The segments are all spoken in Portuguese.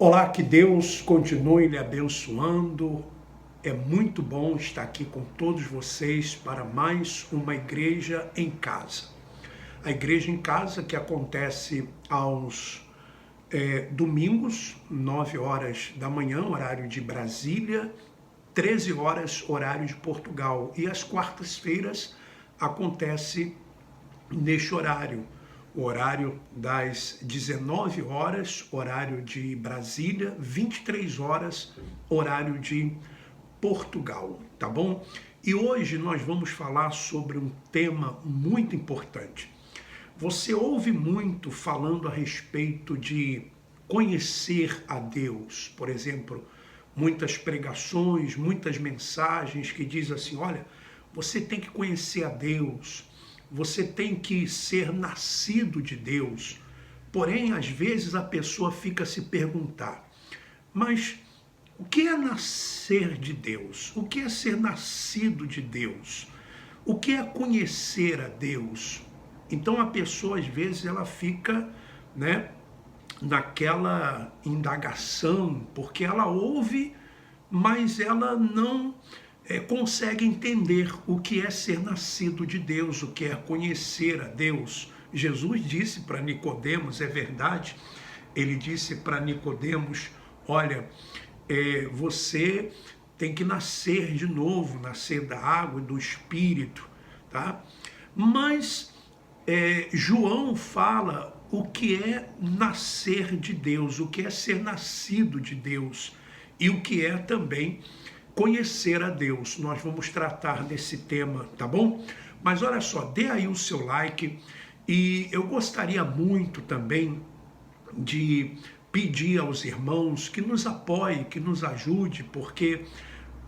Olá, que Deus continue lhe abençoando. É muito bom estar aqui com todos vocês para mais uma Igreja em Casa. A Igreja em Casa que acontece aos domingos, 9 horas da manhã, horário de Brasília, 13 horas, horário de Portugal. E às quartas-feiras acontece neste horário, o horário das 19 horas, horário de Brasília, 23 horas, horário de Portugal, tá bom? E hoje nós vamos falar sobre um tema muito importante. Você ouve muito falando a respeito de conhecer a Deus, por exemplo, muitas pregações, muitas mensagens que dizem assim, olha, você tem que conhecer a Deus, você tem que ser nascido de Deus. Porém, às vezes a pessoa fica a se perguntar, mas o que é nascer de Deus? O que é ser nascido de Deus? O que é conhecer a Deus? Então a pessoa às vezes ela fica, naquela indagação, porque ela ouve, mas ela não consegue entender o que é ser nascido de Deus, o que é conhecer a Deus. Jesus disse para Nicodemos, é verdade, ele disse para Nicodemos, olha, você tem que nascer de novo, nascer da água e do Espírito, tá? Mas João fala o que é nascer de Deus, o que é ser nascido de Deus e o que é também conhecer a Deus. Nós vamos tratar desse tema, tá bom? Mas olha só, dê aí o seu like e eu gostaria muito também de pedir aos irmãos que nos apoiem, que nos ajude, porque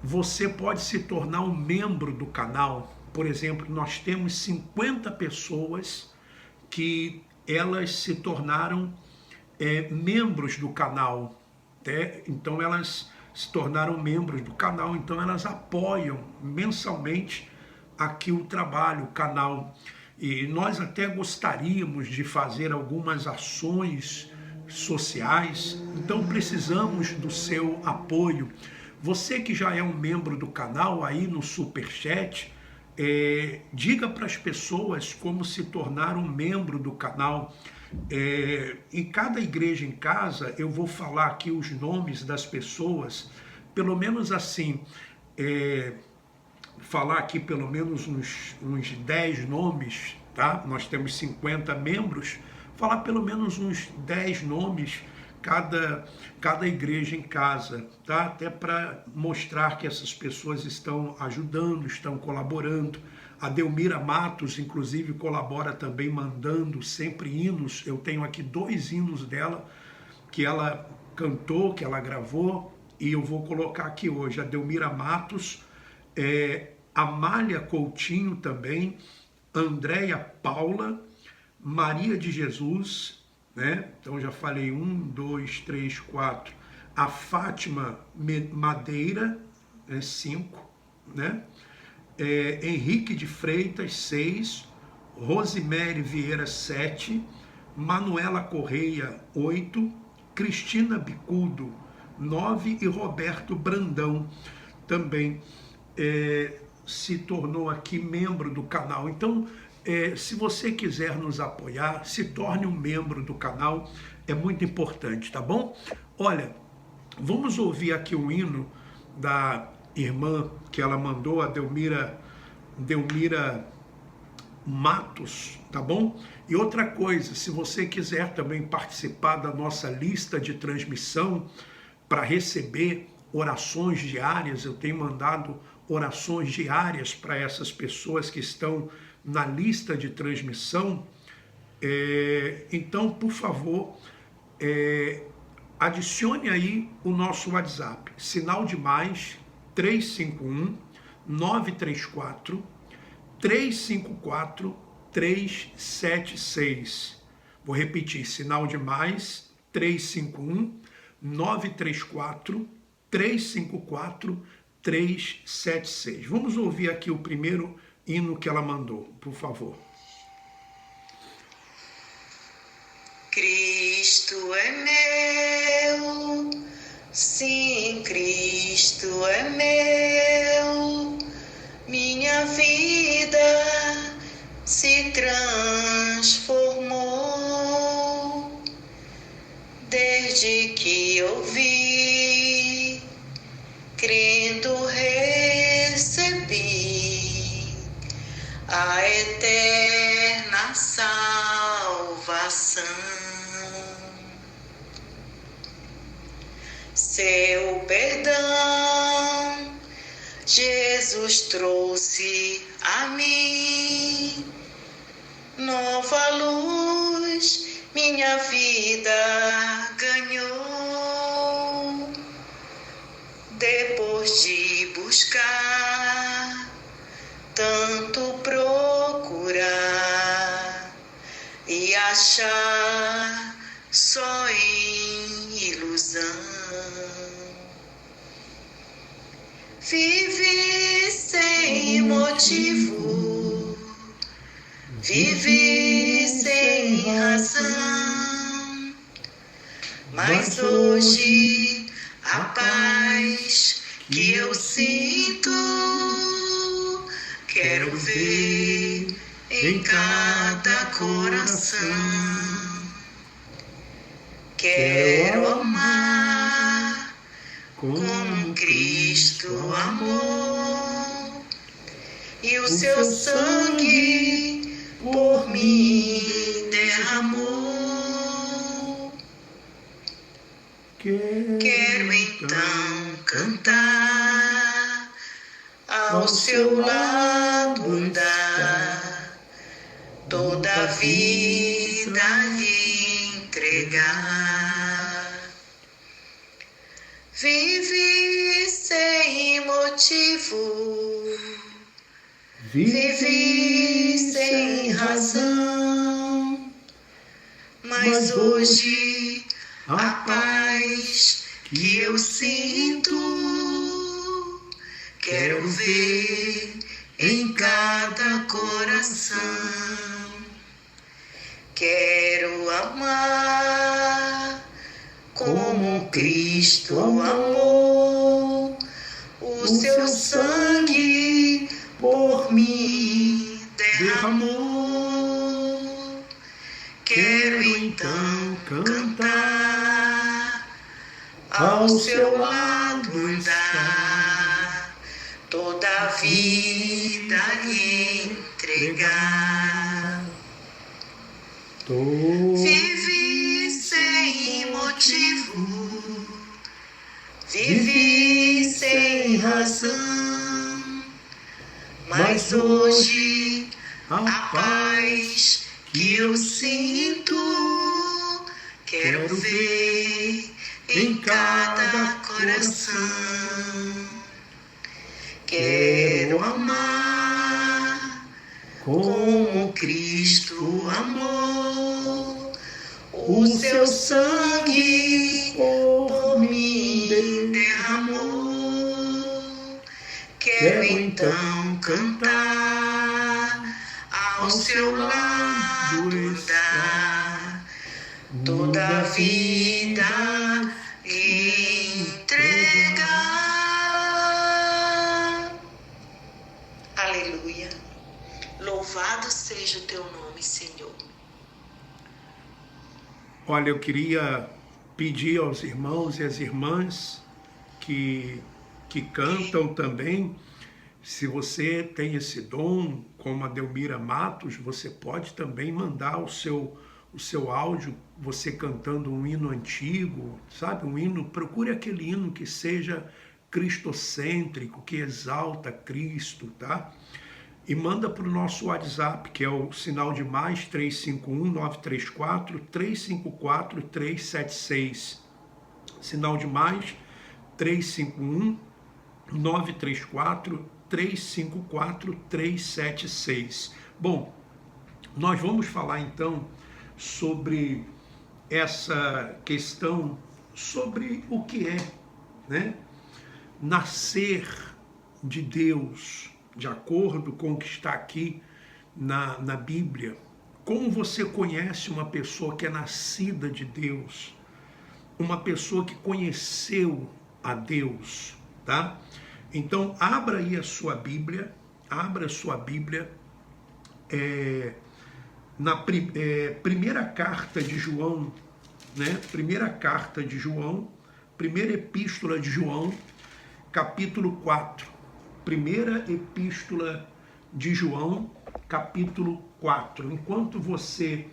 você pode se tornar um membro do canal. Por exemplo, nós temos 50 pessoas que elas se tornaram membros do canal, então elas se tornaram membros do canal, então elas apoiam mensalmente aqui o trabalho, o canal. E nós até gostaríamos de fazer algumas ações sociais, então precisamos do seu apoio. Você que já é um membro do canal, aí no Superchat, diga para as pessoas como se tornar um membro do canal. Em cada Igreja em Casa, eu vou falar aqui os nomes das pessoas, pelo menos assim, falar aqui pelo menos uns 10 nomes, tá? Nós temos 50 membros, falar pelo menos uns 10 nomes cada Igreja em Casa, tá? Até para mostrar que essas pessoas estão ajudando, estão colaborando. A Delmira Matos, inclusive, colabora também mandando sempre hinos. Eu tenho aqui 2 hinos dela que ela cantou, que ela gravou, e eu vou colocar aqui hoje. A Delmira Matos, Amália Coutinho também, Andréia Paula, Maria de Jesus, Então já falei 1, 2, 3, 4. A Fátima Madeira, 5, Henrique de Freitas, 6. Rosemary Vieira, 7. Manuela Correia, 8. Cristina Bicudo, 9. E Roberto Brandão também se tornou aqui membro do canal. Então, se você quiser nos apoiar, se torne um membro do canal, é muito importante, tá bom? Olha, vamos ouvir aqui um hino da irmã que ela mandou, a Delmira Matos, tá bom? E outra coisa, se você quiser também participar da nossa lista de transmissão para receber orações diárias, eu tenho mandado orações diárias para essas pessoas que estão na lista de transmissão, então, por favor, adicione aí o nosso WhatsApp, sinal de mais 351 934 354 376. Vou repetir, sinal de mais 351 934 354 376. Vamos ouvir aqui o primeiro hino que ela mandou, por favor. Cristo é meu, transformou desde que ouvi, crendo recebi a eterna salvação. Seu perdão Jesus trouxe a mim, nova luz minha vida ganhou. Depois de buscar, tanto procurar e achar só em ilusão. Vivi sem motivo, vivi sem razão, mas hoje a paz que eu sinto, quero ver em cada coração. Quero amar como Cristo amou, e o seu sangue por mim derramou. Quero então cantar, ao seu lado andar, toda a vida lhe entregar. Vivi sem motivo, vivi sem razão, mas hoje a paz que eu sinto, quero ver em cada coração. Quero amar como Cristo amou, o seu sangue por mim derramou. Quero então cantar, ao seu lado andar, toda a vida lhe entregar. Vivi sem motivo, vivi sem razão, mas hoje a paz que eu sinto, quero ver em cada coração. Quero amar como Cristo amou, o seu sangue por mim derramou. Quero então cantar, ao seu lado andar, toda a vida lhe entregar. Aleluia. Louvado seja o teu nome, Senhor. Olha, eu queria pedir aos irmãos e às irmãs que cantam também, se você tem esse dom, como a Delmira Matos, você pode também mandar o seu áudio, você cantando um hino antigo, sabe? Um hino, procure aquele hino que seja cristocêntrico, que exalta Cristo, tá? E manda para o nosso WhatsApp, que é o sinal de mais 351-934-354-376. Sinal de mais 351-934-354-376. Bom, nós vamos falar então sobre essa questão, sobre o que é, né? Nascer de Deus, de acordo com o que está aqui na Bíblia. Como você conhece uma pessoa que é nascida de Deus? Uma pessoa que conheceu a Deus, tá? Então, abra aí a sua Bíblia, primeira carta de João, né? Primeira carta de João, primeira epístola de João, capítulo 4. Primeira epístola de João, capítulo 4. Enquanto você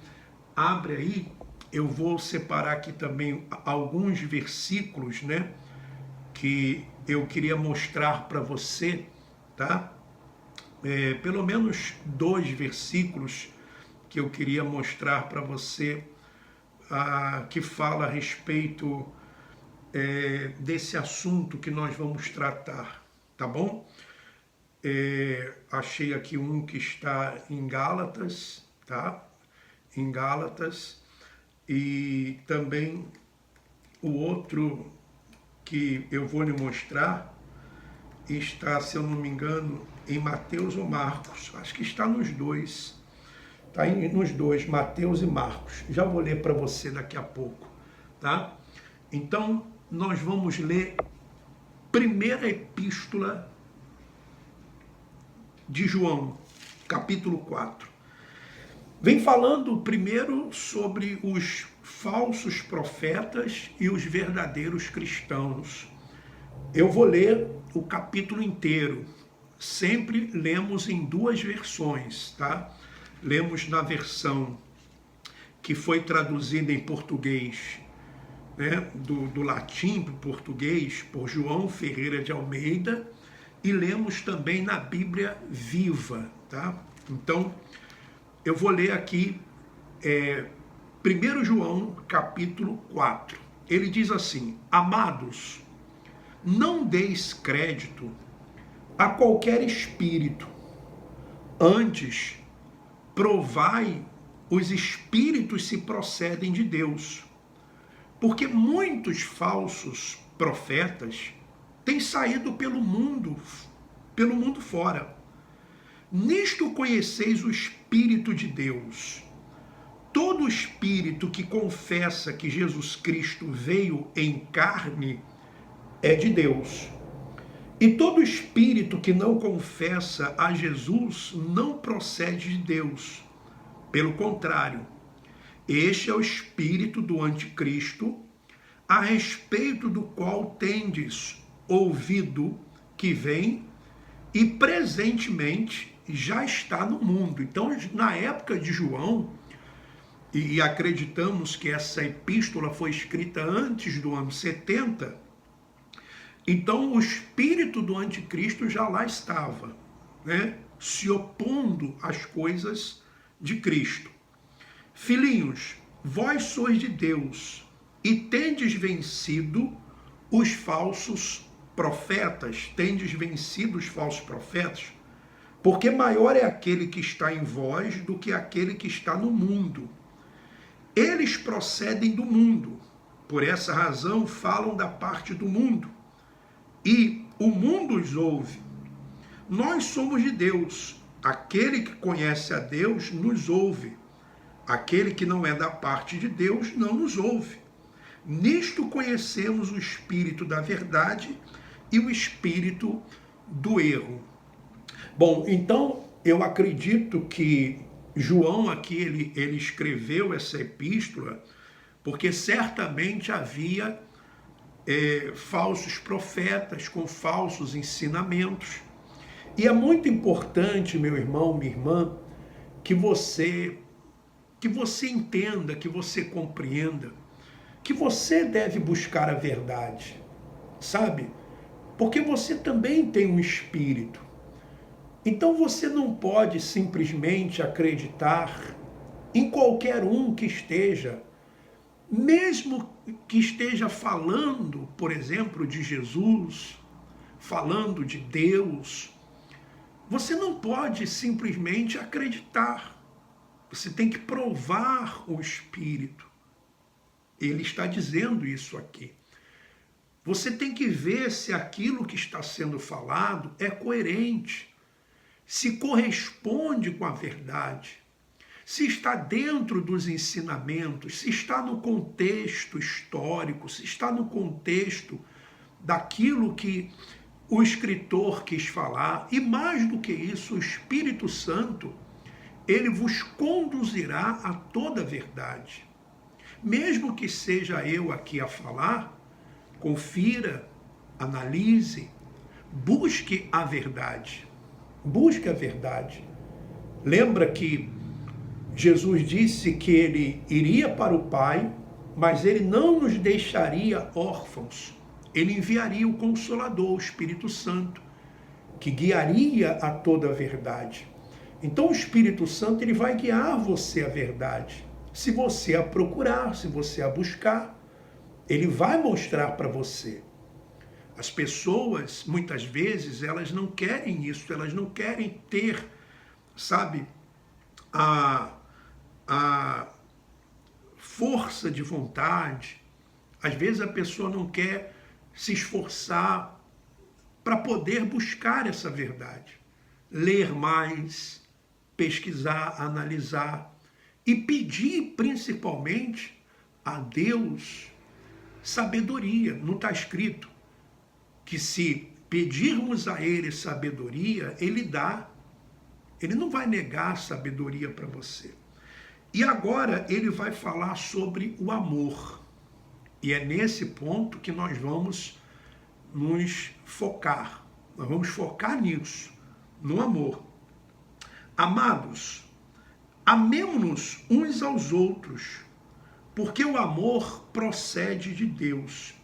abre aí, eu vou separar aqui também alguns versículos, né, que eu queria mostrar para você, tá? Pelo menos 2 versículos que eu queria mostrar para você, que fala a respeito desse assunto que nós vamos tratar, tá bom? Achei aqui um que está em Gálatas, tá? Em Gálatas, e também o outro que eu vou lhe mostrar está, se eu não me engano, em Mateus ou Marcos. Acho que está nos dois. Está nos dois, Mateus e Marcos. Já vou ler para você daqui a pouco, tá? Então, nós vamos ler primeira epístola de João, capítulo 4. Vem falando primeiro sobre os falsos profetas e os verdadeiros cristãos. Eu vou ler o capítulo inteiro. Sempre lemos em 2 versões, tá? Lemos na versão que foi traduzida em português, né? do latim para o português, por João Ferreira de Almeida, e lemos também na Bíblia Viva, tá? Então, eu vou ler aqui 1 João, capítulo 4. Ele diz assim: Amados, não deis crédito a qualquer espírito, antes provai os espíritos se procedem de Deus, porque muitos falsos profetas têm saído pelo mundo fora. Nisto conheceis o Espírito de Deus. Todo espírito que confessa que Jesus Cristo veio em carne é de Deus. E todo espírito que não confessa a Jesus não procede de Deus. Pelo contrário, este é o espírito do anticristo, a respeito do qual tendes ouvido que vem e presentemente já está no mundo. Então, na época de João, e acreditamos que essa epístola foi escrita antes do ano 70, então o espírito do anticristo já lá estava, né, se opondo às coisas de Cristo. Filhinhos, vós sois de Deus e tendes vencido os falsos profetas, tendes vencido os falsos profetas, porque maior é aquele que está em vós do que aquele que está no mundo. Eles procedem do mundo, por essa razão falam da parte do mundo, e o mundo os ouve. Nós somos de Deus, aquele que conhece a Deus nos ouve, aquele que não é da parte de Deus não nos ouve. Nisto conhecemos o espírito da verdade e o espírito do erro. Bom, então eu acredito que João aqui ele escreveu essa epístola porque certamente havia falsos profetas com falsos ensinamentos. E é muito importante, meu irmão, minha irmã, que você entenda, que você compreenda, que você deve buscar a verdade, sabe? Porque você também tem um espírito. Então você não pode simplesmente acreditar em qualquer um que esteja, mesmo que esteja falando, por exemplo, de Jesus, falando de Deus. Você não pode simplesmente acreditar. Você tem que provar o Espírito. Ele está dizendo isso aqui. Você tem que ver se aquilo que está sendo falado é coerente, se corresponde com a verdade, se está dentro dos ensinamentos, se está no contexto histórico, se está no contexto daquilo que o escritor quis falar. E mais do que isso, o Espírito Santo, ele vos conduzirá a toda a verdade. Mesmo que seja eu aqui a falar, confira, analise, busque a verdade. Busque a verdade. Lembra que Jesus disse que ele iria para o Pai, mas ele não nos deixaria órfãos. Ele enviaria o Consolador, o Espírito Santo, que guiaria a toda a verdade. Então o Espírito Santo ele vai guiar você à verdade. Se você a procurar, se você a buscar, ele vai mostrar para você. As pessoas, muitas vezes, elas não querem isso, elas não querem ter, sabe, a força de vontade. Às vezes a pessoa não quer se esforçar para poder buscar essa verdade. Ler mais, pesquisar, analisar e pedir principalmente a Deus sabedoria. Não está escrito que se pedirmos a Ele sabedoria, Ele dá. Ele não vai negar sabedoria para você. E agora ele vai falar sobre o amor. E é nesse ponto que nós vamos nos focar. Nós vamos focar nisso, no amor. Amados, amemo-nos uns aos outros, porque o amor procede de Deus.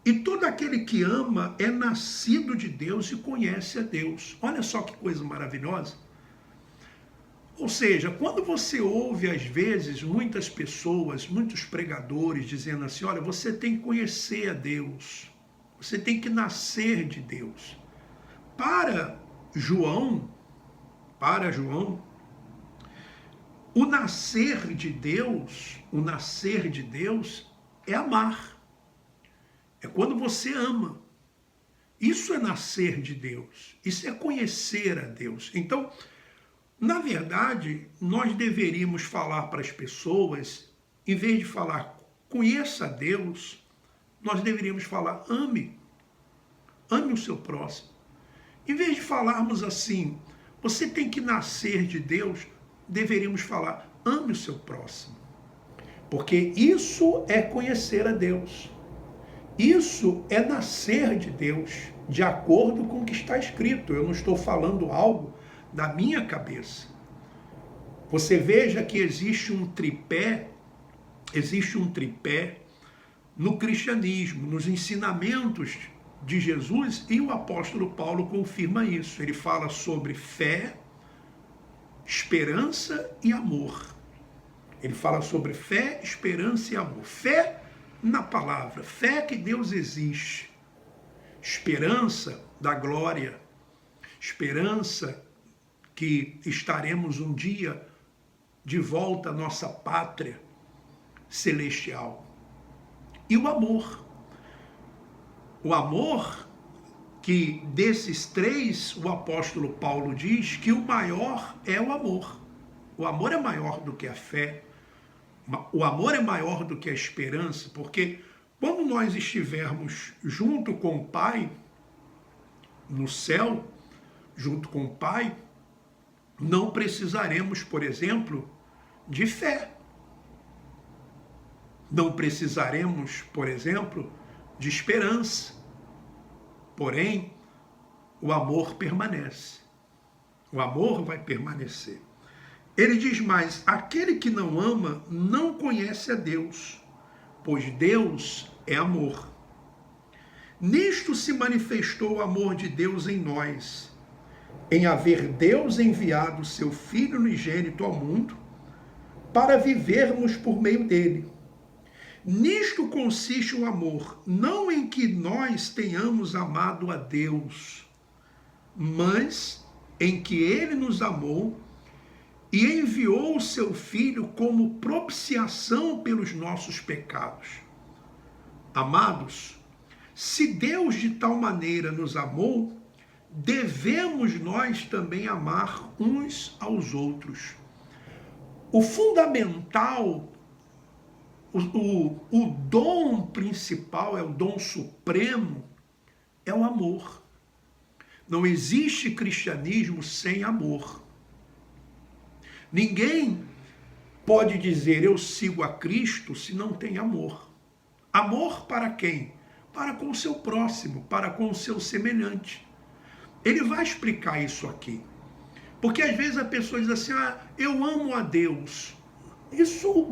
E todo aquele que ama é nascido de Deus e conhece a Deus. Olha só que coisa maravilhosa. Ou seja, quando você ouve, às vezes, muitas pessoas, muitos pregadores dizendo assim, olha, você tem que conhecer a Deus, você tem que nascer de Deus. Para João, o nascer de Deus é amar. É quando você ama. Isso é nascer de Deus. Isso é conhecer a Deus. Então, na verdade, nós deveríamos falar para as pessoas, em vez de falar conheça a Deus, nós deveríamos falar ame. Ame o seu próximo. Em vez de falarmos assim, você tem que nascer de Deus, deveríamos falar ame o seu próximo. Porque isso é conhecer a Deus. Isso é nascer de Deus, de acordo com o que está escrito. Eu não estou falando algo da minha cabeça. Você veja que existe um tripé no cristianismo, nos ensinamentos de Jesus, e o apóstolo Paulo confirma isso. Ele fala sobre fé, esperança e amor. Ele fala sobre fé, esperança e amor. Fé na palavra, fé que Deus existe. Esperança da glória, esperança que estaremos um dia de volta à nossa pátria celestial. E o amor. O amor que desses três o apóstolo Paulo diz que o maior é o amor. O amor é maior do que a fé. O amor é maior do que a esperança, porque quando nós estivermos junto com o Pai, no céu, junto com o Pai, não precisaremos, por exemplo, de fé. Não precisaremos, por exemplo, de esperança. Porém, o amor permanece. O amor vai permanecer. Ele diz mais, aquele que não ama não conhece a Deus, pois Deus é amor. Nisto se manifestou o amor de Deus em nós, em haver Deus enviado seu Filho unigênito ao mundo, para vivermos por meio dele. Nisto consiste o amor, não em que nós tenhamos amado a Deus, mas em que ele nos amou e enviou o seu Filho como propiciação pelos nossos pecados. Amados, se Deus de tal maneira nos amou, devemos nós também amar uns aos outros. O fundamental, o dom principal, é o dom supremo, é o amor. Não existe cristianismo sem amor. Ninguém pode dizer eu sigo a Cristo se não tem amor. Amor para quem? Para com o seu próximo, para com o seu semelhante. Ele vai explicar isso aqui. Porque às vezes a pessoa diz assim, eu amo a Deus.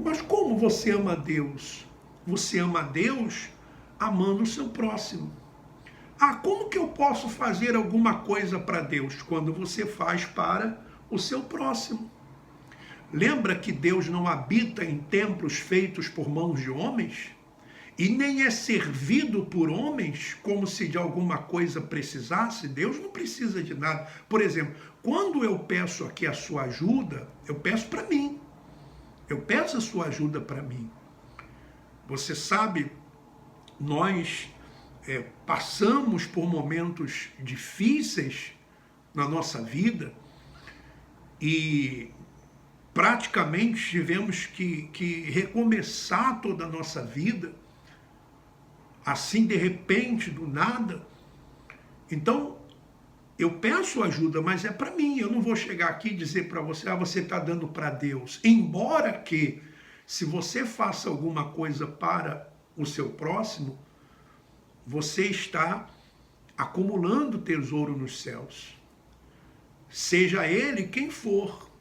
Mas como você ama a Deus? Você ama a Deus amando o seu próximo. Como que eu posso fazer alguma coisa para Deus? Quando você faz para o seu próximo. Lembra que Deus não habita em templos feitos por mãos de homens? E nem é servido por homens como se de alguma coisa precisasse. Deus não precisa de nada. Por exemplo, quando eu peço aqui a sua ajuda, eu peço para mim. Eu peço a sua ajuda para mim. Você sabe, nós passamos por momentos difíceis na nossa vida e praticamente tivemos que recomeçar toda a nossa vida, assim de repente, do nada. Então, eu peço ajuda, mas é para mim. Eu não vou chegar aqui e dizer para você, você está dando para Deus. Embora que, se você faça alguma coisa para o seu próximo, você está acumulando tesouro nos céus. Seja ele quem for,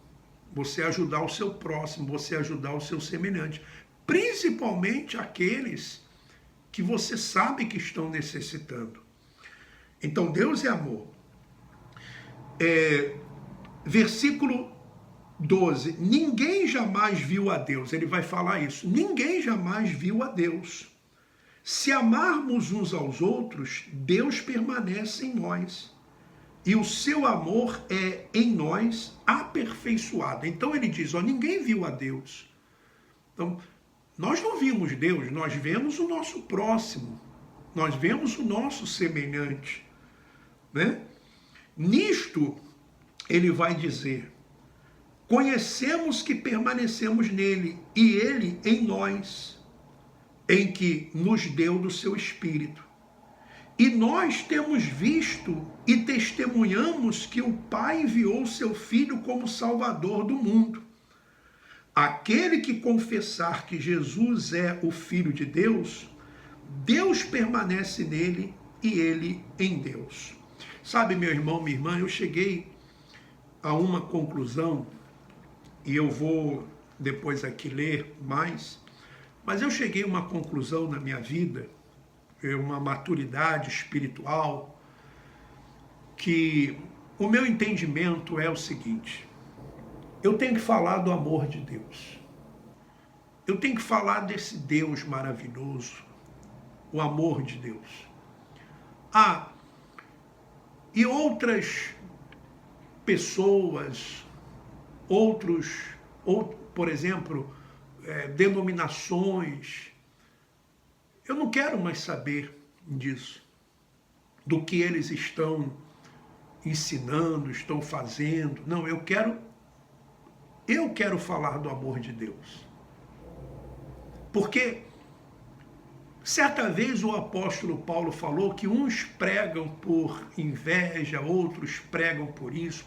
você ajudar o seu próximo, você ajudar o seu semelhante. Principalmente aqueles que você sabe que estão necessitando. Então, Deus é amor. Versículo 12. Ninguém jamais viu a Deus. Ele vai falar isso. Ninguém jamais viu a Deus. Se amarmos uns aos outros, Deus permanece em nós. E o seu amor é em nós aperfeiçoado. Então ele diz, ninguém viu a Deus. Então, nós não vimos Deus, nós vemos o nosso próximo. Nós vemos o nosso semelhante. Né? Nisto, ele vai dizer, conhecemos que permanecemos nele e ele em nós, em que nos deu do seu Espírito. E nós temos visto e testemunhamos que o Pai enviou seu Filho como Salvador do mundo. Aquele que confessar que Jesus é o Filho de Deus, Deus permanece nele e ele em Deus. Sabe, meu irmão, minha irmã, eu cheguei a uma conclusão, e eu vou depois aqui ler mais, mas eu cheguei a uma conclusão na minha vida, uma maturidade espiritual, que o meu entendimento é o seguinte: eu tenho que falar do amor de Deus. Eu tenho que falar desse Deus maravilhoso, o amor de Deus. E outras pessoas, por exemplo, denominações, eu não quero mais saber disso, do que eles estão ensinando, estão fazendo. Não, eu quero falar do amor de Deus. Porque certa vez o apóstolo Paulo falou que uns pregam por inveja, outros pregam por isso.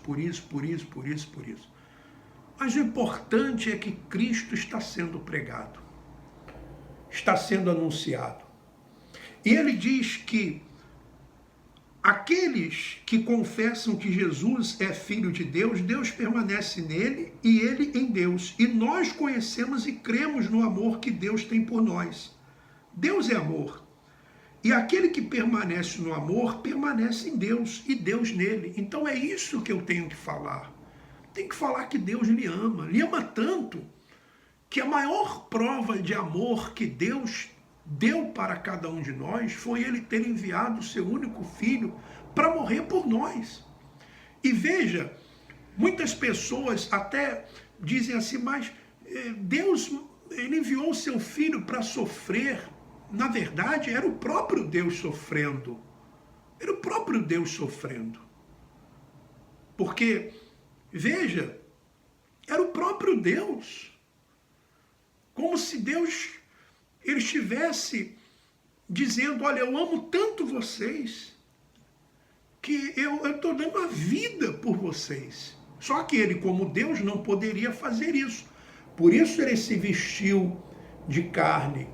Mas o importante é que Cristo está sendo pregado, está sendo anunciado. E ele diz que aqueles que confessam que Jesus é Filho de Deus, Deus permanece nele e ele em Deus. E nós conhecemos e cremos no amor que Deus tem por nós. Deus é amor. E aquele que permanece no amor, permanece em Deus e Deus nele. Então é isso que eu tenho que falar. Tem que falar que Deus lhe ama tanto, que a maior prova de amor que Deus deu para cada um de nós foi ele ter enviado o seu único filho para morrer por nós. E veja, muitas pessoas até dizem assim, mas Deus, ele enviou o seu filho para sofrer. Na verdade, era o próprio Deus sofrendo. Era o próprio Deus sofrendo. Porque, veja, era o próprio Deus. Como se Deus, ele estivesse dizendo, olha, eu amo tanto vocês, que eu estou dando a vida por vocês. Só que ele, como Deus, não poderia fazer isso. Por isso ele se vestiu de carne.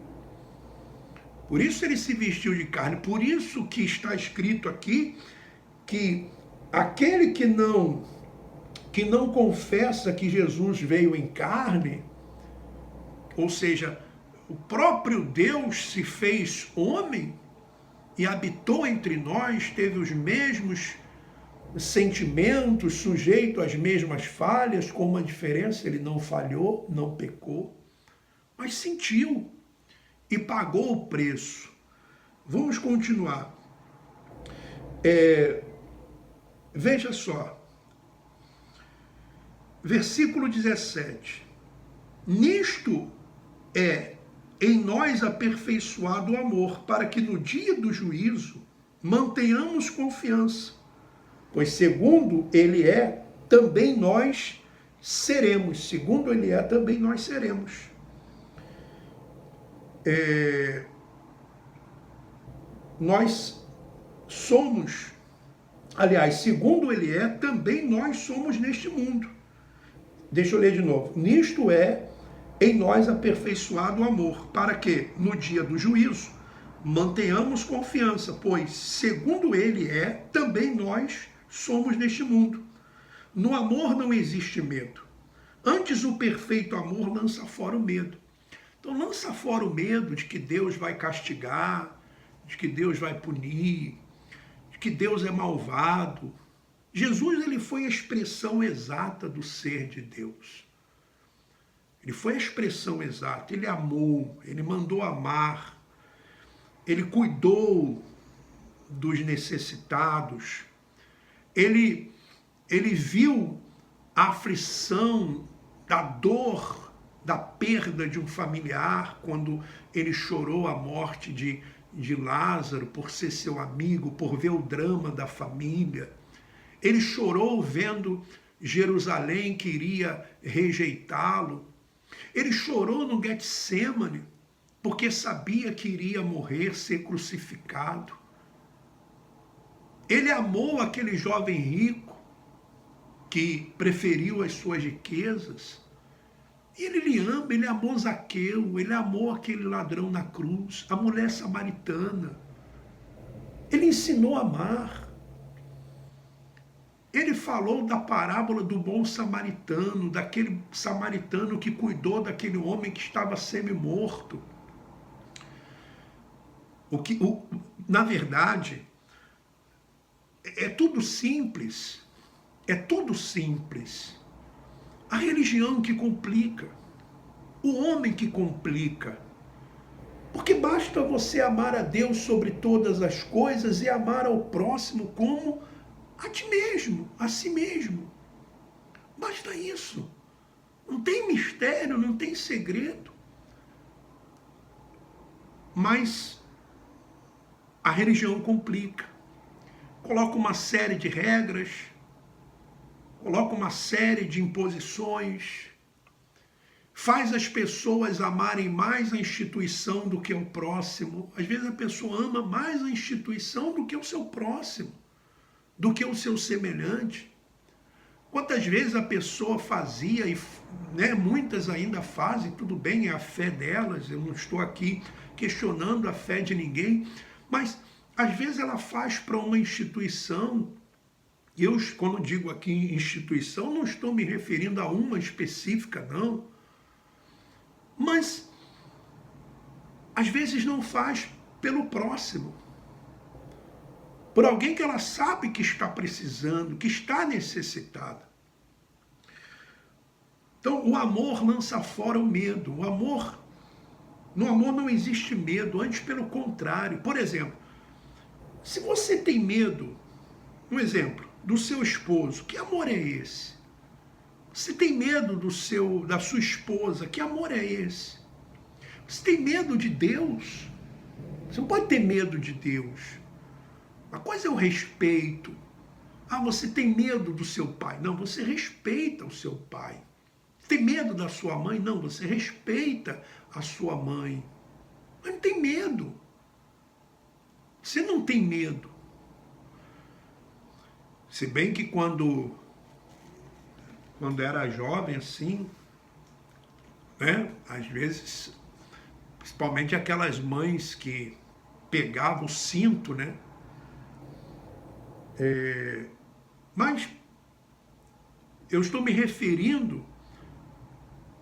Por isso ele se vestiu de carne. Por isso que está escrito aqui que aquele que não confessa que Jesus veio em carne, ou seja, o próprio Deus se fez homem e habitou entre nós, teve os mesmos sentimentos, sujeito às mesmas falhas, com uma diferença: ele não falhou, não pecou, mas sentiu e pagou o preço. Vamos continuar. Veja só, versículo 17. Nisto é em nós aperfeiçoado o amor, para que no dia do juízo mantenhamos confiança. Pois segundo ele é, também nós seremos. Segundo ele é, também nós seremos. Nós somos, aliás, segundo ele é, também nós somos neste mundo. Deixa eu ler de novo. Nisto é em nós aperfeiçoado o amor, para que no dia do juízo mantenhamos confiança, pois segundo ele é, também nós somos neste mundo. No amor não existe medo. Antes o perfeito amor lança fora o medo. Então lança fora o medo de que Deus vai castigar, de que Deus vai punir, de que Deus é malvado. Jesus, ele foi a expressão exata do ser de Deus. Ele foi a expressão exata. Ele amou, ele mandou amar, ele cuidou dos necessitados, ele viu a aflição, da dor, da perda de um familiar, quando ele chorou a morte de Lázaro, por ser seu amigo, por ver o drama da família. Ele chorou vendo Jerusalém que iria rejeitá-lo. Ele chorou no Getsêmani, porque sabia que iria morrer, ser crucificado. Ele amou aquele jovem rico que preferiu as suas riquezas. E ele lhe ama, ele amou Zaqueu, ele amou aquele ladrão na cruz, a mulher samaritana. Ele ensinou a amar. Ele falou da parábola do bom samaritano, daquele samaritano que cuidou daquele homem que estava semi-morto. Na verdade, é tudo simples. É tudo simples. A religião que complica. O homem que complica. Porque basta você amar a Deus sobre todas as coisas e amar ao próximo como a ti mesmo, a si mesmo. Basta isso. Não tem mistério, não tem segredo. Mas a religião complica. Coloca uma série de regras, coloca uma série de imposições, faz as pessoas amarem mais a instituição do que o próximo. Às vezes a pessoa ama mais a instituição do que o seu próximo, do que o seu semelhante. Quantas vezes a pessoa fazia, e muitas ainda fazem, tudo bem, é a fé delas, eu não estou aqui questionando a fé de ninguém, mas às vezes ela faz para uma instituição. Eu, quando digo aqui instituição, não estou me referindo a uma específica, não. Mas às vezes não faz pelo próximo. Por alguém que ela sabe que está precisando, que está necessitada. Então, o amor lança fora o medo. No amor não existe medo, antes pelo contrário. Por exemplo, se você tem medo, um exemplo, do seu esposo, que amor é esse? Você tem medo da sua esposa, que amor é esse? Você tem medo de Deus? Você não pode ter medo de Deus. Uma coisa é o respeito. Você tem medo do seu pai? Não, você respeita o seu pai. Tem medo da sua mãe? Não, você respeita a sua mãe. Mas não tem medo. Você não tem medo. Se bem que quando quando era jovem, assim, né? Às vezes, principalmente aquelas mães que pegavam o cinto, né? Mas eu estou me referindo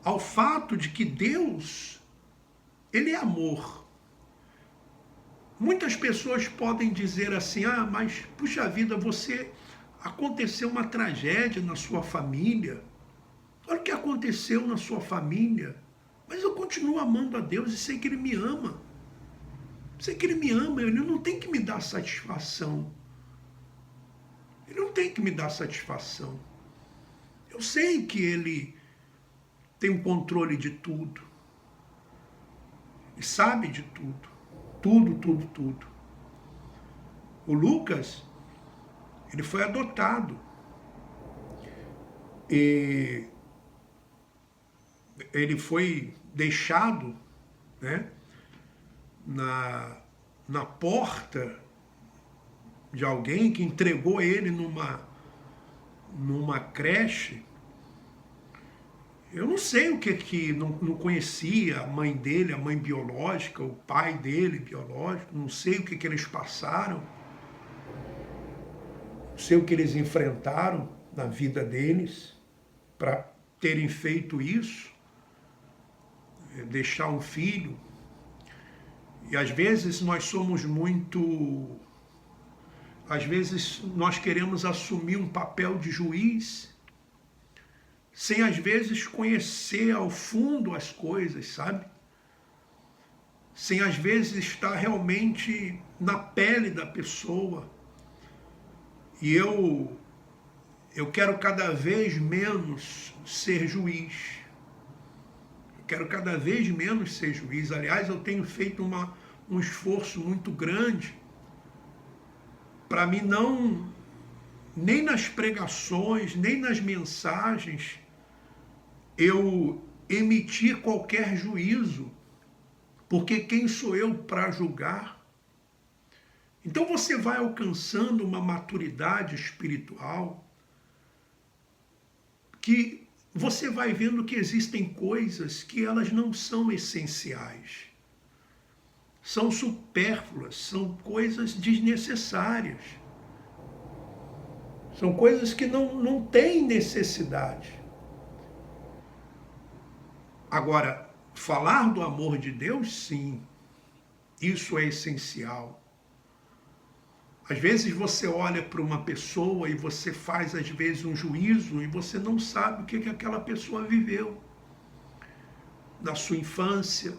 ao fato de que Deus, Ele é amor. Muitas pessoas podem dizer assim, mas, puxa vida, aconteceu uma tragédia na sua família. Olha o que aconteceu na sua família. Mas eu continuo amando a Deus e sei que Ele me ama. Sei que Ele me ama, Ele não tem que me dar satisfação. Ele não tem que me dar satisfação. Eu sei que Ele tem o controle de tudo. E sabe de tudo. Tudo, tudo, tudo. O Lucas, ele foi adotado. E ele foi deixado, né, na porta de alguém que entregou ele numa creche. Eu não sei o que não conhecia a mãe dele, a mãe biológica, o pai dele biológico, não sei o que eles passaram, não sei o que eles enfrentaram na vida deles para terem feito isso, deixar um filho. E às vezes às vezes nós queremos assumir um papel de juiz, sem às vezes conhecer ao fundo as coisas, sabe? Sem às vezes estar realmente na pele da pessoa. E eu quero cada vez menos ser juiz. Eu quero cada vez menos ser juiz. Aliás, eu tenho feito um esforço muito grande para mim não, nem nas pregações, nem nas mensagens, eu emitir qualquer juízo, porque quem sou eu para julgar? Então você vai alcançando uma maturidade espiritual que você vai vendo que existem coisas que elas não são essenciais, são supérfluas, são coisas desnecessárias, são coisas que não têm necessidade. Agora, falar do amor de Deus, sim, isso é essencial. Às vezes você olha para uma pessoa e você faz, às vezes, um juízo e você não sabe o que aquela pessoa viveu na sua infância,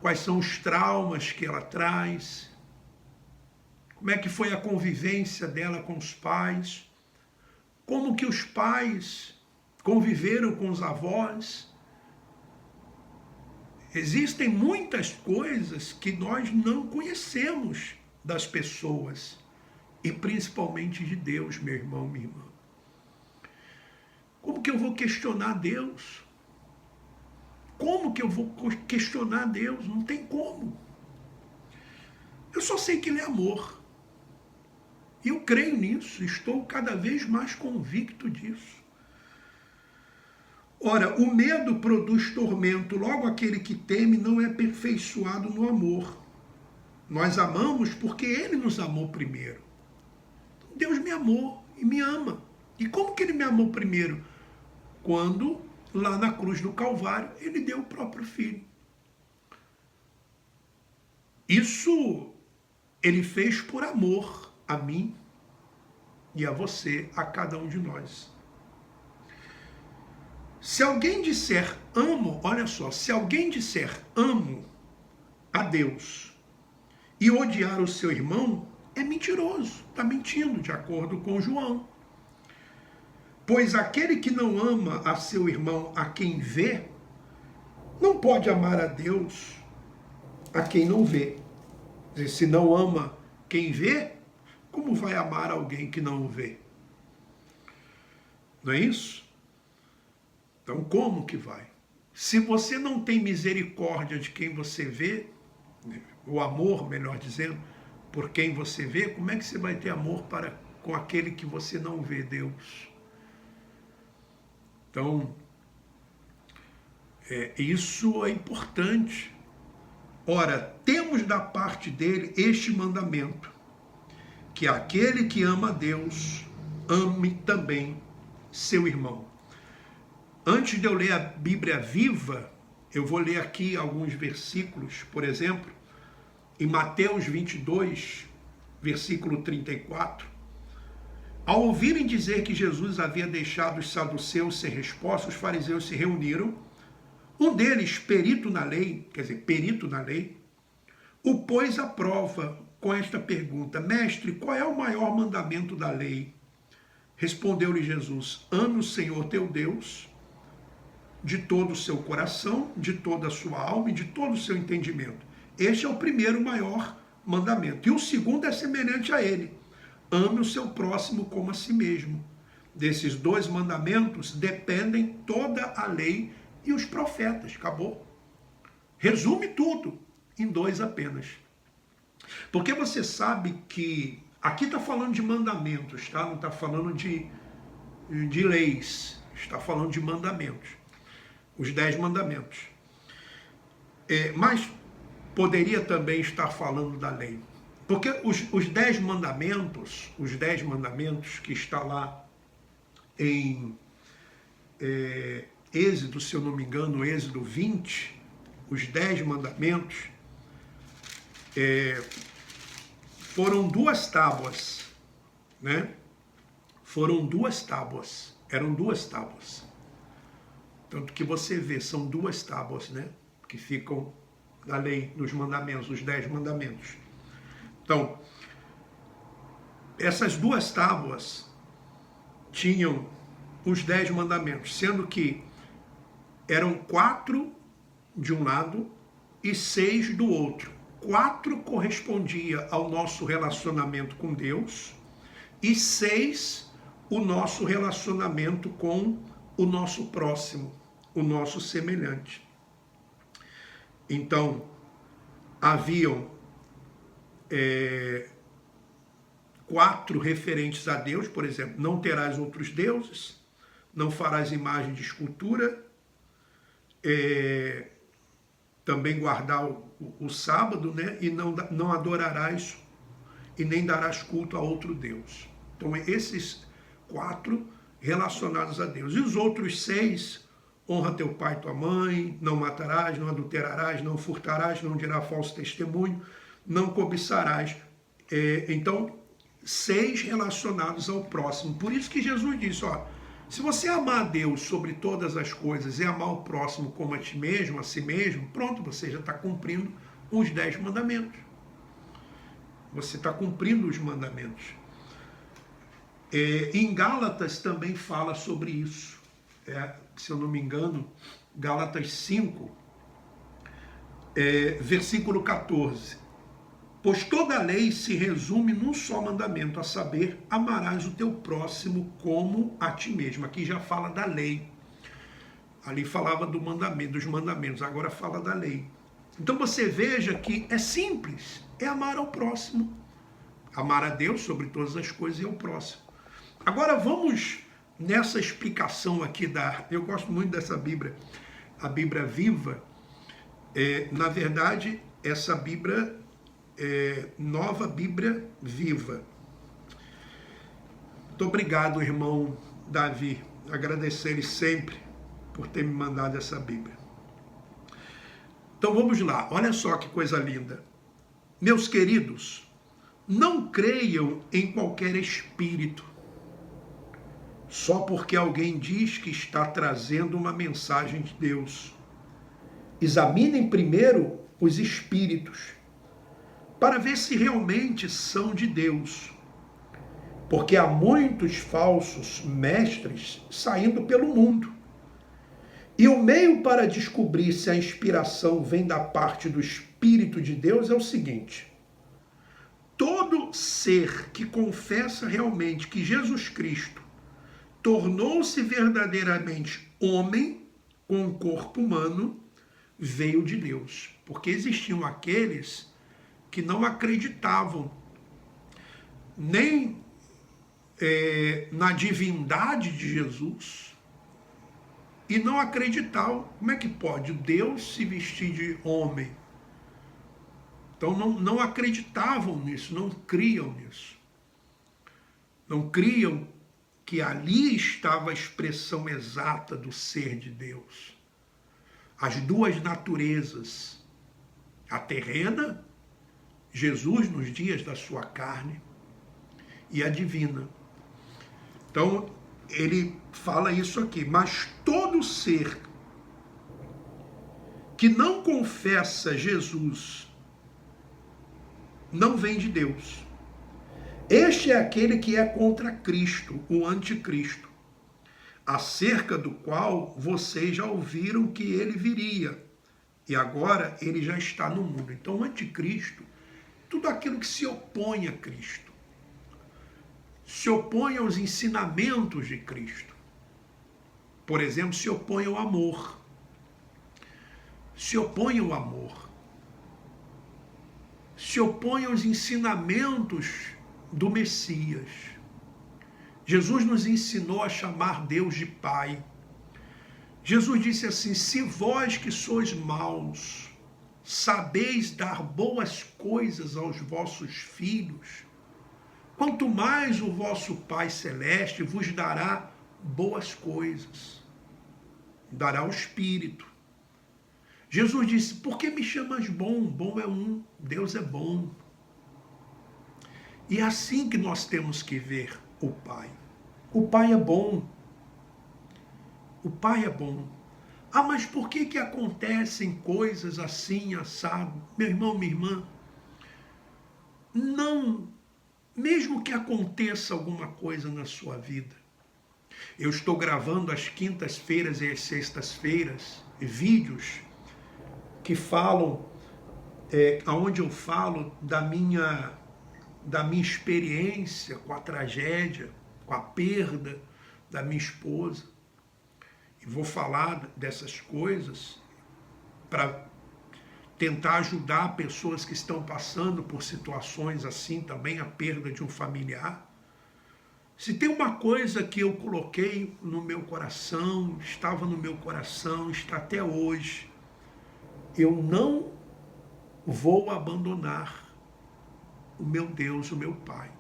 quais são os traumas que ela traz, como é que foi a convivência dela com os pais, como que os pais conviveram com os avós. Existem muitas coisas que nós não conhecemos das pessoas, e principalmente de Deus, meu irmão, minha irmã. Como que eu vou questionar Deus? Como que eu vou questionar Deus? Não tem como. Eu só sei que Ele é amor. E eu creio nisso, estou cada vez mais convicto disso. Ora, o medo produz tormento, logo aquele que teme não é aperfeiçoado no amor. Nós amamos porque Ele nos amou primeiro. Deus me amou e me ama. E como que Ele me amou primeiro? Quando, lá na cruz do Calvário, Ele deu o próprio Filho. Isso Ele fez por amor a mim e a você, a cada um de nós. Se alguém disser amo, olha só, se alguém disser amo a Deus e odiar o seu irmão, é mentiroso, está mentindo, de acordo com João. Pois aquele que não ama a seu irmão a quem vê, não pode amar a Deus a quem não vê. Quer dizer, se não ama quem vê, como vai amar alguém que não o vê? Não é isso? Então, como que vai? Se você não tem misericórdia de quem você vê, o amor, melhor dizendo, por quem você vê, como é que você vai ter amor com aquele que você não vê, Deus? Então, isso é importante. Ora, temos da parte dele este mandamento, que aquele que ama a Deus, ame também seu irmão. Antes de eu ler a Bíblia Viva, eu vou ler aqui alguns versículos. Por exemplo, em Mateus 22, versículo 34, ao ouvirem dizer que Jesus havia deixado os saduceus sem resposta, os fariseus se reuniram. Um deles, perito na lei, o pôs à prova com esta pergunta: Mestre, qual é o maior mandamento da lei? Respondeu-lhe Jesus: ame o Senhor teu Deus de todo o seu coração, de toda a sua alma e de todo o seu entendimento. Este é o primeiro maior mandamento. E o segundo é semelhante a ele: ame o seu próximo como a si mesmo. Desses dois mandamentos dependem toda a lei e os profetas. Acabou. Resume tudo em dois apenas. Porque você sabe que aqui está falando de mandamentos, tá? Não está falando de leis, está falando de mandamentos. Os 10 mandamentos. Mas poderia também estar falando da lei. Porque os 10 mandamentos que está lá em Êxodo, se eu não me engano, Êxodo 20, os 10 mandamentos, foram 2 tábuas, né? Foram 2 tábuas, eram 2 tábuas. Tanto que você vê, são 2 tábuas, né? Que ficam da lei, dos mandamentos, os 10 mandamentos. Então, essas 2 tábuas tinham os 10 mandamentos, sendo que eram 4 de um lado e 6 do outro. 4 correspondia ao nosso relacionamento com Deus e 6 o nosso relacionamento com o nosso próximo, o nosso semelhante. Então, haviam 4 referentes a Deus, por exemplo: não terás outros deuses, não farás imagem de escultura, também guardar o sábado, né? E não adorarás e nem darás culto a outro Deus. Então, esses 4 relacionados a Deus. E os outros 6, honra teu pai e tua mãe, não matarás, não adulterarás, não furtarás, não dirás falso testemunho, não cobiçarás. Então, 6 relacionados ao próximo. Por isso que Jesus disse, ó, se você amar a Deus sobre todas as coisas e amar o próximo como a si mesmo, pronto, você já está cumprindo os 10 mandamentos. Você está cumprindo os mandamentos. Em Gálatas também fala sobre isso. Se eu não me engano, Gálatas 5, versículo 14. Pois toda a lei se resume num só mandamento, a saber, amarás o teu próximo como a ti mesmo. Aqui já fala da lei. Ali falava do mandamento, dos mandamentos, agora fala da lei. Então você veja que é simples, é amar ao próximo. Amar a Deus sobre todas as coisas e ao próximo. Agora vamos nessa explicação aqui eu gosto muito dessa Bíblia, a Bíblia Viva. Na verdade, essa Bíblia Nova Bíblia Viva. Muito obrigado, irmão Davi. Agradecer ele sempre por ter me mandado essa Bíblia. Então vamos lá, olha só que coisa linda. Meus queridos, não creiam em qualquer espírito, só porque alguém diz que está trazendo uma mensagem de Deus. Examinem primeiro os espíritos, para ver se realmente são de Deus. Porque há muitos falsos mestres saindo pelo mundo. E o meio para descobrir se a inspiração vem da parte do Espírito de Deus é o seguinte: todo ser que confessa realmente que Jesus Cristo tornou-se verdadeiramente homem com um corpo humano, veio de Deus. Porque existiam aqueles que não acreditavam nem na divindade de Jesus, e não acreditavam. Como é que pode Deus se vestir de homem? Então não acreditavam nisso, não criam nisso. Não criam que ali estava a expressão exata do ser de Deus. As duas naturezas, a terrena, Jesus nos dias da sua carne, e a divina. Então, ele fala isso aqui, mas todo ser que não confessa Jesus não vem de Deus. Este é aquele que é contra Cristo, o anticristo, acerca do qual vocês já ouviram que ele viria, e agora ele já está no mundo. Então, o anticristo, tudo aquilo que se opõe a Cristo, se opõe aos ensinamentos de Cristo. Por exemplo, se opõe ao amor. Se opõe ao amor. Se opõe aos ensinamentos do Messias. Jesus nos ensinou a chamar Deus de Pai. Jesus disse assim: se vós que sois maus, sabeis dar boas coisas aos vossos filhos, quanto mais o vosso Pai Celeste vos dará boas coisas, dará o Espírito. Jesus disse: por que me chamas bom? Bom é um, Deus é bom. E é assim que nós temos que ver o Pai. O Pai é bom. O Pai é bom. Ah, mas por que acontecem coisas assim, assado? Meu irmão, minha irmã, não, mesmo que aconteça alguma coisa na sua vida, eu estou gravando às quintas-feiras e às sextas-feiras vídeos que falam, onde eu falo da minha experiência com a tragédia, com a perda da minha esposa. E vou falar dessas coisas para tentar ajudar pessoas que estão passando por situações assim também, a perda de um familiar. Se tem uma coisa que eu coloquei no meu coração, estava no meu coração, está até hoje, eu não vou abandonar o meu Deus, o meu Pai.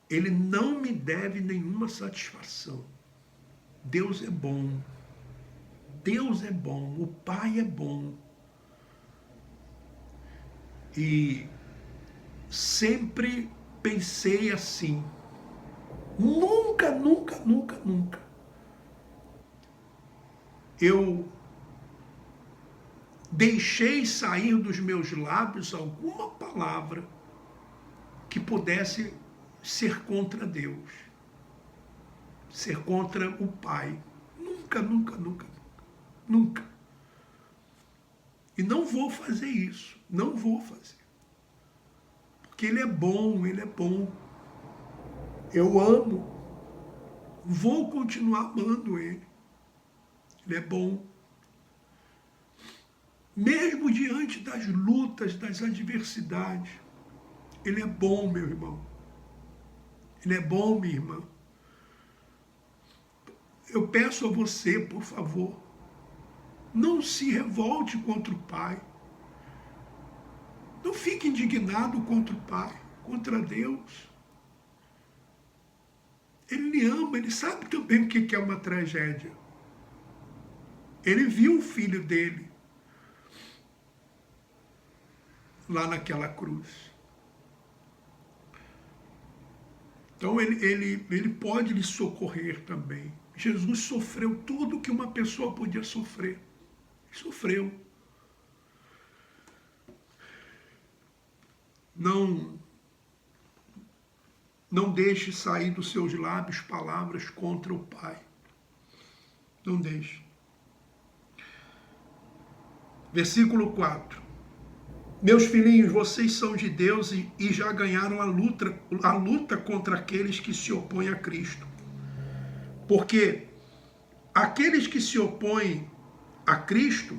Ele não me deve nenhuma satisfação. Deus é bom. Deus é bom. O Pai é bom. E sempre pensei assim. Nunca, nunca, nunca, nunca. Eu deixei sair dos meus lábios alguma palavra que pudesse ser contra Deus, ser contra o Pai. Nunca, nunca, nunca, nunca. E não vou fazer isso, não vou fazer. Porque Ele é bom, Ele é bom. Eu amo, vou continuar amando Ele. Ele é bom. Mesmo diante das lutas, das adversidades, Ele é bom, meu irmão. Ele é bom, minha irmã. Eu peço a você, por favor, não se revolte contra o Pai. Não fique indignado contra o Pai, contra Deus. Ele lhe ama, Ele sabe também o que é uma tragédia. Ele viu o filho dele lá naquela cruz. Então ele pode lhe socorrer também. Jesus sofreu tudo que uma pessoa podia sofrer. Sofreu. Não deixe sair dos seus lábios palavras contra o Pai. Não deixe. Versículo 4. Meus filhinhos, vocês são de Deus e já ganharam a luta contra aqueles que se opõem a Cristo. Porque aqueles que se opõem a Cristo,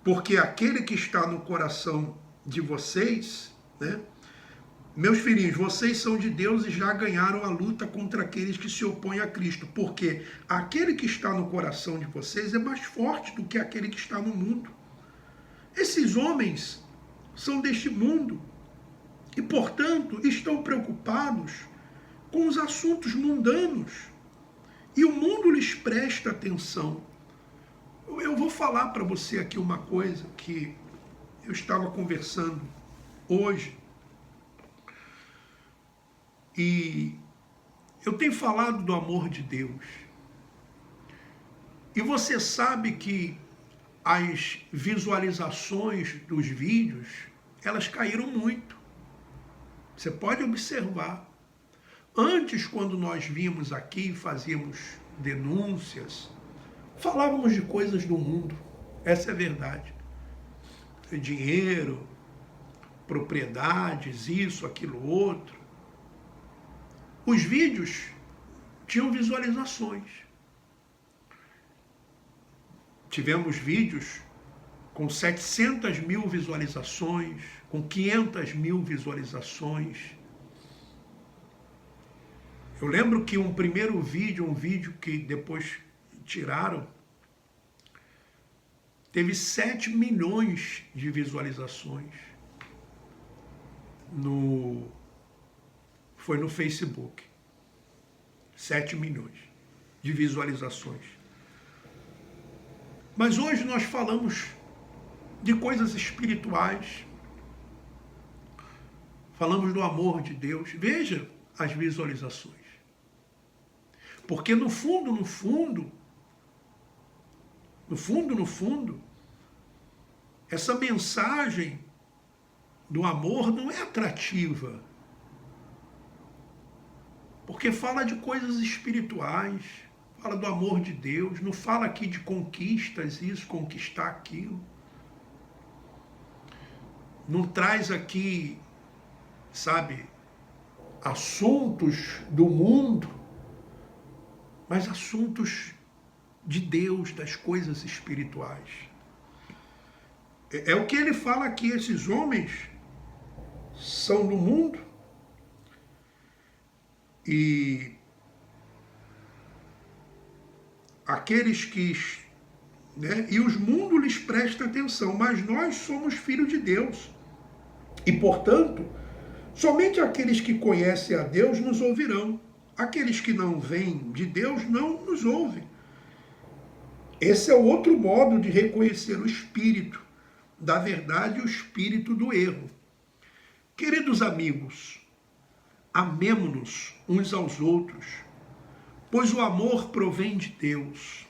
porque aquele que está no coração de vocês, né, Meus filhinhos, vocês são de Deus e já ganharam a luta contra aqueles que se opõem a Cristo, porque aquele que está no coração de vocês é mais forte do que aquele que está no mundo. Esses homens são deste mundo e, portanto, estão preocupados com os assuntos mundanos. E o mundo lhes presta atenção. Eu vou falar para você aqui uma coisa que eu estava conversando hoje. E eu tenho falado do amor de Deus. E você sabe que as visualizações dos vídeos, elas caíram muito. Você pode observar. Antes, quando nós vínhamos aqui e fazíamos denúncias, falávamos de coisas do mundo. Essa é a verdade. Dinheiro, propriedades, isso, aquilo, outro. Os vídeos tinham visualizações. Tivemos vídeos com 700 mil visualizações, com 500 mil visualizações. Eu lembro que um primeiro vídeo, um vídeo que depois tiraram, teve 7 milhões de visualizações. Foi no Facebook. 7 milhões de visualizações. Mas hoje nós falamos de coisas espirituais. Falamos do amor de Deus. Veja as visualizações. Porque no fundo, essa mensagem do amor não é atrativa. Porque fala de coisas espirituais, fala do amor de Deus, não fala aqui de conquistas, isso, conquistar aquilo. Não traz aqui, sabe, assuntos do mundo, mas assuntos de Deus, das coisas espirituais. É o que ele fala aqui, esses homens são do mundo e aqueles que, né, e os mundos lhes prestam atenção, mas nós somos filhos de Deus. E, portanto, somente aqueles que conhecem a Deus nos ouvirão. Aqueles que não vêm de Deus não nos ouvem. Esse é o outro modo de reconhecer o espírito da verdade e o espírito do erro. Queridos amigos, amemo-nos uns aos outros, pois o amor provém de Deus.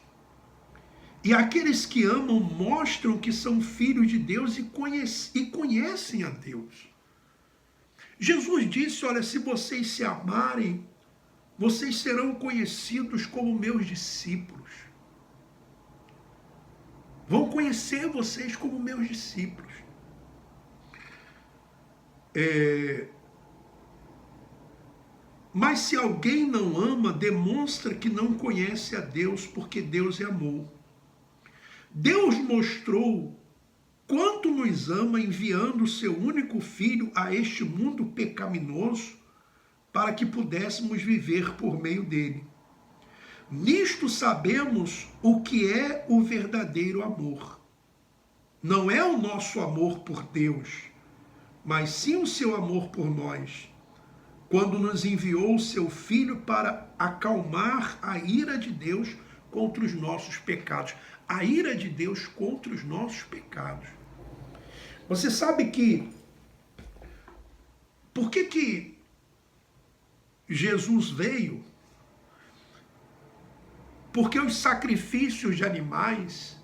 E aqueles que amam mostram que são filhos de Deus e conhecem a Deus. Jesus disse, olha, se vocês se amarem, vocês serão conhecidos como meus discípulos. Vão conhecer vocês como meus discípulos. Mas se alguém não ama, demonstra que não conhece a Deus, porque Deus é amor. Deus mostrou quanto nos ama enviando o seu único Filho a este mundo pecaminoso para que pudéssemos viver por meio dele. Nisto sabemos o que é o verdadeiro amor. Não é o nosso amor por Deus, mas sim o seu amor por nós, quando nos enviou o seu Filho para acalmar a ira de Deus contra os nossos pecados. A ira de Deus contra os nossos pecados. Você sabe que... Por que Jesus veio? Porque os sacrifícios de animais,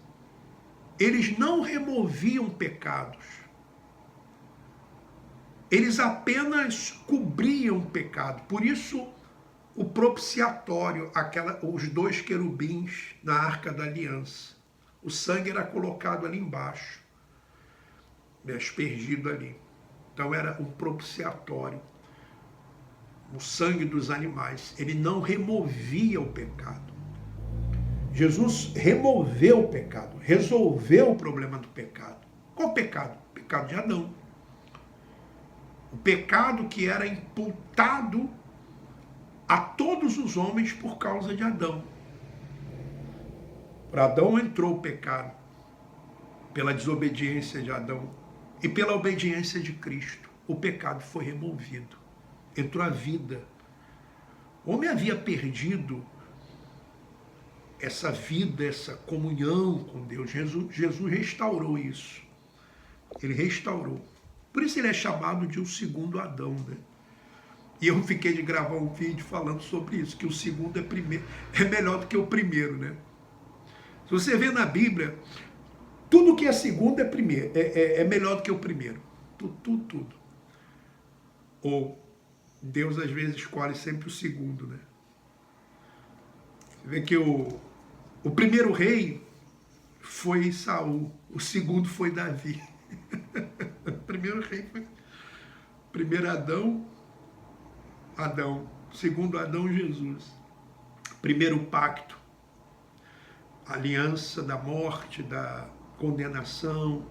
eles não removiam pecados. Eles apenas cobriam o pecado. Por isso, o propiciatório, os 2 querubins na Arca da Aliança. O sangue era colocado ali embaixo, aspergido ali. Então era um propiciatório. O sangue dos animais, ele não removia o pecado. Jesus removeu o pecado, resolveu o problema do pecado. Qual pecado? O pecado de Adão. O pecado que era imputado a todos os homens por causa de Adão. Por Adão entrou o pecado, pela desobediência de Adão e pela obediência de Cristo. O pecado foi removido, entrou a vida. O homem havia perdido essa vida, essa comunhão com Deus. Jesus restaurou isso. Ele restaurou. Por isso ele é chamado de o segundo Adão, né? E eu fiquei de gravar um vídeo falando sobre isso, que o segundo é melhor do que o primeiro, né? Se você vê na Bíblia, tudo que é segundo é melhor do que o primeiro. Tudo. Ou Deus às vezes escolhe sempre o segundo, né? Você vê que o primeiro rei foi Saul, o segundo foi Davi. O primeiro rei foi primeiro Adão, segundo Adão, Jesus. Primeiro pacto, aliança da morte, da condenação,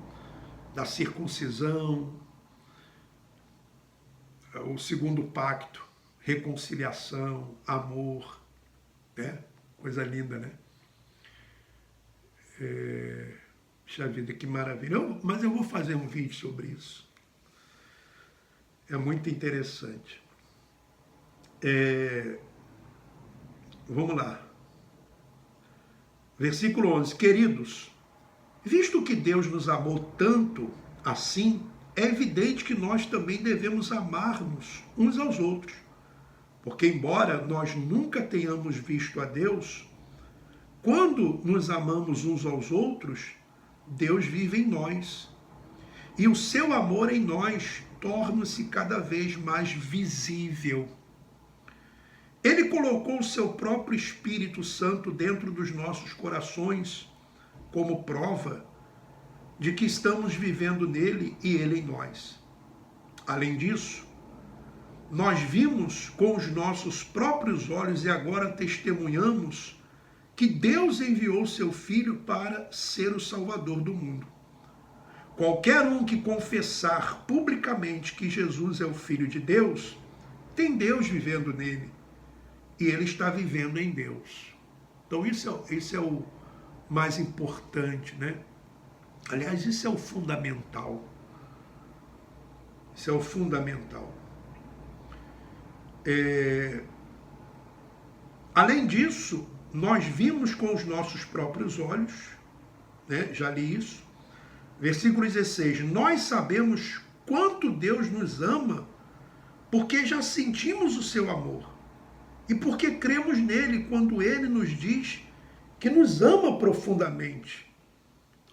da circuncisão. O segundo pacto, reconciliação, amor, né? Coisa linda, né? Puxa vida, que maravilha. Mas eu vou fazer um vídeo sobre isso. É muito interessante. Vamos lá. Versículo 11. Queridos, visto que Deus nos amou tanto assim, é evidente que nós também devemos amar-nos uns aos outros. Porque embora nós nunca tenhamos visto a Deus, quando nos amamos uns aos outros, Deus vive em nós. E o seu amor em nós torna-se cada vez mais visível. Ele colocou o seu próprio Espírito Santo dentro dos nossos corações como prova de que estamos vivendo nele e ele em nós. Além disso, nós vimos com os nossos próprios olhos e agora testemunhamos que Deus enviou seu Filho para ser o Salvador do mundo. Qualquer um que confessar publicamente que Jesus é o Filho de Deus, tem Deus vivendo nele. E ele está vivendo em Deus. Então isso é o mais importante, né? Aliás, isso é o fundamental. Isso é o fundamental. Além disso, nós vimos com os nossos próprios olhos, né? Já li isso. Versículo 16. Nós sabemos quanto Deus nos ama, porque já sentimos o seu amor. E porque cremos nele quando ele nos diz que nos ama profundamente.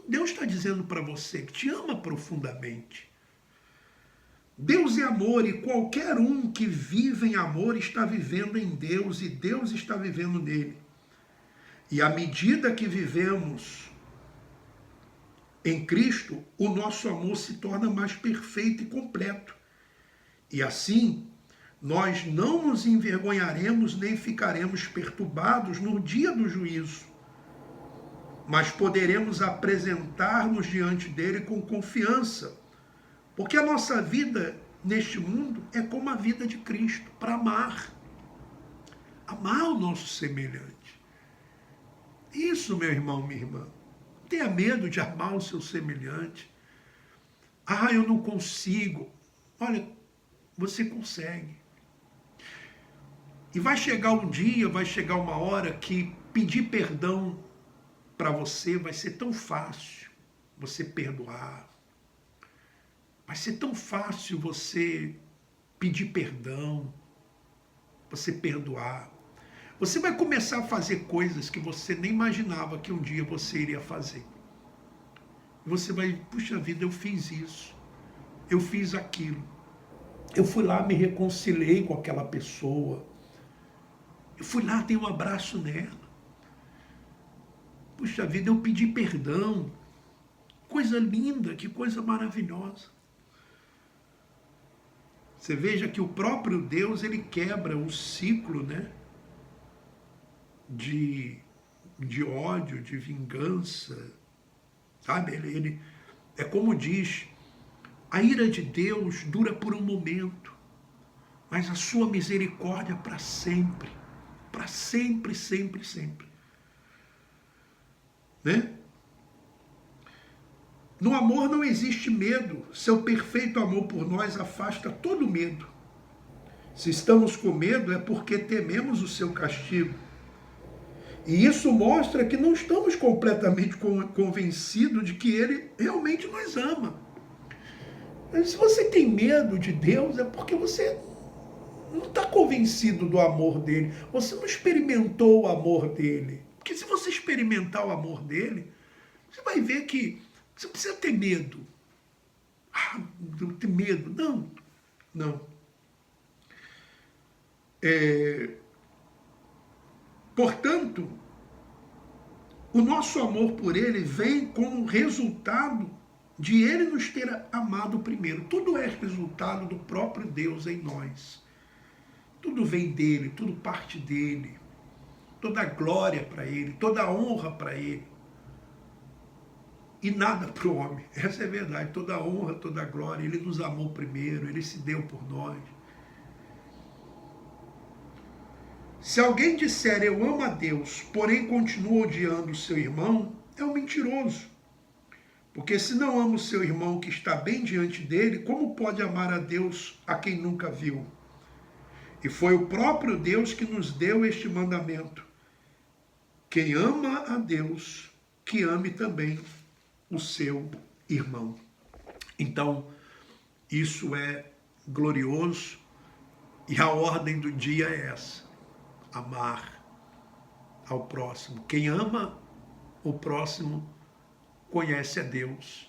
Deus está dizendo para você que te ama profundamente. Deus é amor e qualquer um que vive em amor está vivendo em Deus e Deus está vivendo nele. E à medida que vivemos em Cristo, o nosso amor se torna mais perfeito e completo. E assim, nós não nos envergonharemos nem ficaremos perturbados no dia do juízo, mas poderemos apresentar-nos diante dele com confiança, porque a nossa vida neste mundo é como a vida de Cristo, para amar o nosso semelhante. Isso, meu irmão, minha irmã, não tenha medo de amar o seu semelhante. Eu não consigo. Olha, você consegue. E vai chegar um dia, vai chegar uma hora que pedir perdão para você vai ser tão fácil, você perdoar. Vai ser tão fácil você pedir perdão, você perdoar. Você vai começar a fazer coisas que você nem imaginava que um dia você iria fazer. Você vai, puxa vida, eu fiz isso, eu fiz aquilo. Eu fui lá, me reconciliei com aquela pessoa. Eu fui lá, dei um abraço nela. Puxa vida, eu pedi perdão. Coisa linda, que coisa maravilhosa. Você veja que o próprio Deus, ele quebra o ciclo, né? De ódio, de vingança. Sabe? Ele é como diz A ira de Deus dura por um momento, mas a sua misericórdia para sempre. Para sempre, sempre, sempre. Né? No amor não existe medo. Seu perfeito amor por nós afasta todo medo. Se estamos com medo é porque tememos o seu castigo. E isso mostra que não estamos completamente convencidos de que ele realmente nos ama. Se você tem medo de Deus é porque você não está convencido do amor dele. Você não experimentou o amor dele. Porque se você experimentar o amor dele, você vai ver que você precisa ter medo. Ter medo. Não. Não. Portanto, o nosso amor por ele vem como resultado de ele nos ter amado primeiro. Tudo é resultado do próprio Deus em nós. Tudo vem dele, tudo parte dele. Toda a glória para ele, toda a honra para ele. E nada para o homem. Essa é a verdade. Toda a honra, toda a glória. Ele nos amou primeiro, ele se deu por nós. Se alguém disser eu amo a Deus, porém continua odiando o seu irmão, é um mentiroso. Porque se não ama o seu irmão que está bem diante dele, como pode amar a Deus a quem nunca viu? E foi o próprio Deus que nos deu este mandamento. Quem ama a Deus, que ame também o seu irmão. Então, isso é glorioso e a ordem do dia é essa. Amar ao próximo. Quem ama o próximo conhece a Deus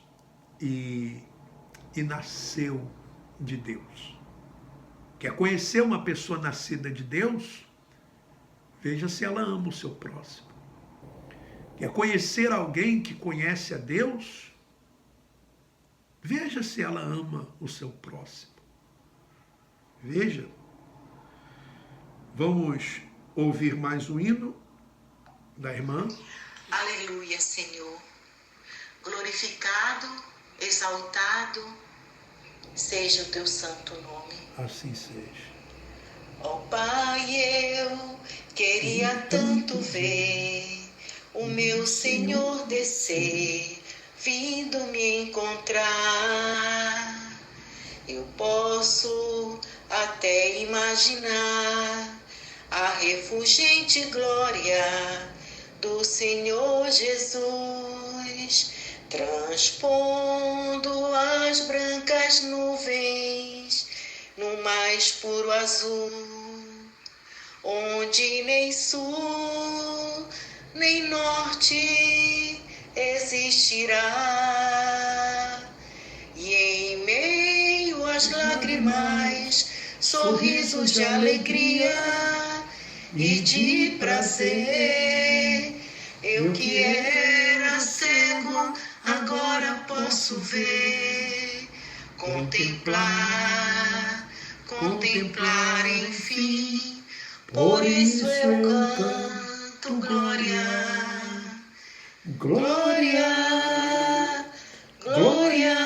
e nasceu de Deus. Quer conhecer uma pessoa nascida de Deus? Veja se ela ama o seu próximo. Quer conhecer alguém que conhece a Deus? Veja se ela ama o seu próximo. Veja. Vamos ouvir mais um hino da irmã. Aleluia, Senhor. Glorificado, exaltado seja o teu santo nome. Assim seja. Ó Pai, eu queria tanto ver o meu Senhor descer, vindo me encontrar. Eu posso até imaginar a refulgente glória do Senhor Jesus, transpondo as brancas nuvens no mais puro azul, onde nem sul nem norte existirá. E em meio às lágrimas, sorrisos de alegria e de prazer. Eu que era cego, agora posso ver, contemplar enfim. Por isso eu canto glória, glória, glória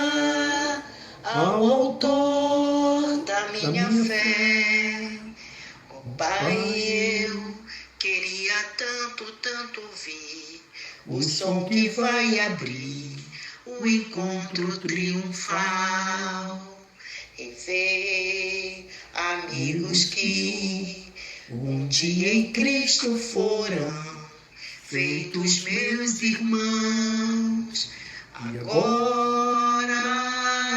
ao autor da minha fé. Oh, Pai, eu queria tanto ouvir o som que vai abrir o encontro triunfal e ver amigos que um dia em Cristo foram feitos meus irmãos. Agora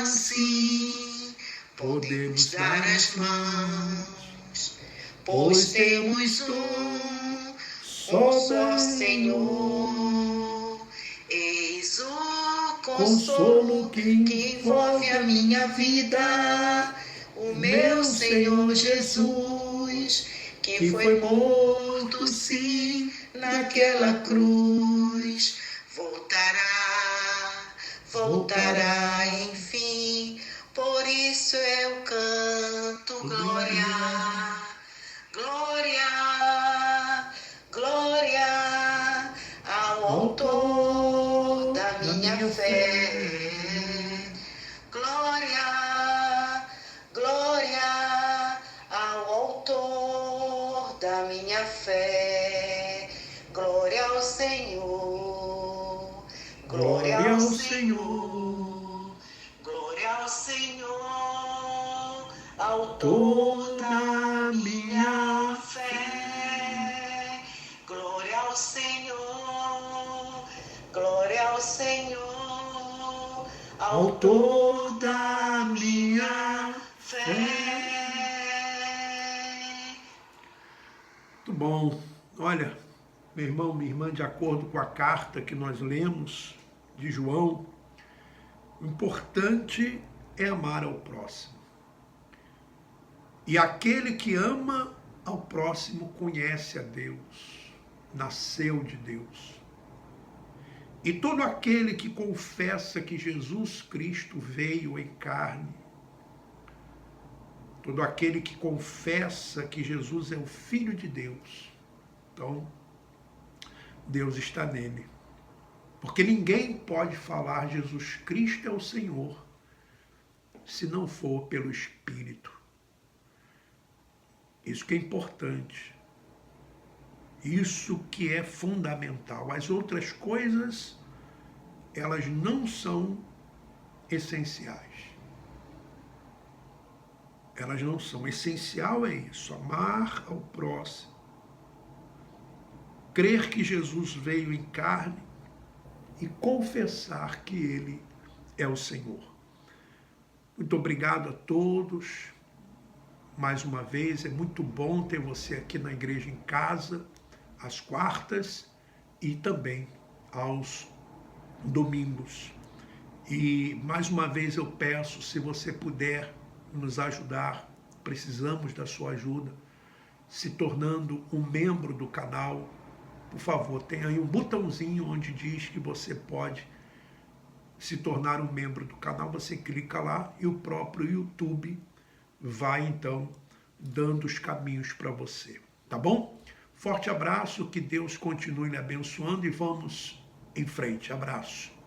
sim podemos dar as mãos, pois temos um só Senhor. Eis o consolo que envolve a minha vida, o meu Senhor Jesus, que foi morto sim naquela cruz, voltará enfim. Por isso eu canto glória, glória, glória ao autor da minha fé. Glória, Glória ao Senhor, glória ao Senhor, autor autor da minha fé. Glória ao Senhor, glória ao Senhor, autor da minha fé. Muito bom. Olha, meu irmão, minha irmã, de acordo com a carta que nós lemos de João, o importante é amar ao próximo. E aquele que ama ao próximo conhece a Deus, nasceu de Deus. E todo aquele que confessa que Jesus Cristo veio em carne, todo aquele que confessa que Jesus é o Filho de Deus, então Deus está nele. Porque ninguém pode falar Jesus Cristo é o Senhor se não for pelo Espírito. Isso que é importante. Isso que é fundamental. As outras coisas, elas não são essenciais. Elas não são. Essencial é isso, amar ao próximo. Crer que Jesus veio em carne e confessar que Ele é o Senhor. Muito obrigado a todos. Mais uma vez, é muito bom ter você aqui na Igreja em Casa, às quartas e também aos domingos. E mais uma vez eu peço, se você puder nos ajudar, precisamos da sua ajuda, se tornando um membro do canal. Por favor, tem aí um botãozinho onde diz que você pode se tornar um membro do canal. Você clica lá e o próprio YouTube vai então dando os caminhos para você. Tá bom? Forte abraço, que Deus continue lhe abençoando e vamos em frente. Abraço.